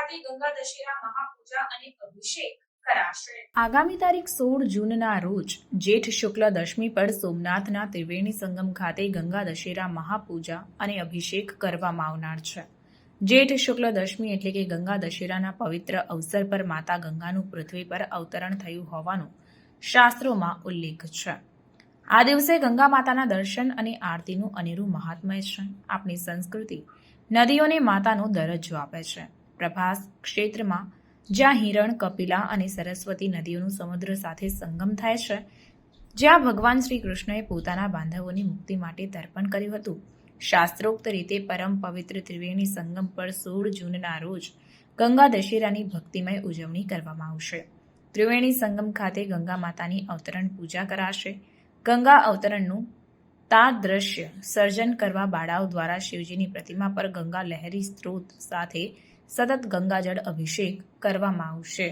ખાતે ગંગા દશેરા મહાપૂજા અને અભિષેક કરાશે। આગામી તારીખ 16 જૂનના રોજ જેઠ શુક્લ દશમી પર સોમનાથના ત્રિવેણી સંગમ ખાતે ગંગા દશેરા મહાપૂજા અને અભિષેક કરવામાં આવનાર છે। જેઠ શુક્લ દશમી એટલે કે ગંગા દશેરાના પવિત્ર અવસર પર માતા ગંગાનું પૃથ્વી પર અવતરણ થયું હોવાનું શાસ્ત્રોમાં ઉલ્લેખ છે। આ દિવસે ગંગા માતાના દર્શન અને આરતીનું અનેરું મહાત્મ્ય છે। આપણી સંસ્કૃતિ નદીઓને માતાનો દરજ્જો આપે છે। પ્રભાસ ક્ષેત્રમાં જ્યાં હિરણ, કપિલા અને સરસ્વતી નદીઓનું સમુદ્ર સાથે સંગમ થાય છે, જ્યાં ભગવાન શ્રી કૃષ્ણએ પોતાના બાંધવોની મુક્તિ માટે તર્પણ કર્યું હતું, શાસ્ત્રોક્ત રીતે પરમ પવિત્ર ત્રિવેણી સંગમ પર 16 જૂનના રોજ ગંગા દશેરાની ભક્તિમય ઉજવણી કરવામાં આવશે। ત્રિવેણી સંગમ ખાતે ગંગા માતાની અવતરણ પૂજા કરાશે। ગંગા અવતરણનું તાદૃશ્ય સર્જન કરવા બાળાઓ દ્વારા શિવજીની પ્રતિમા પર ગંગા લહેરી સ્ત્રોત સાથે સતત ગંગાજળ અભિષેક કરવામાં આવશે।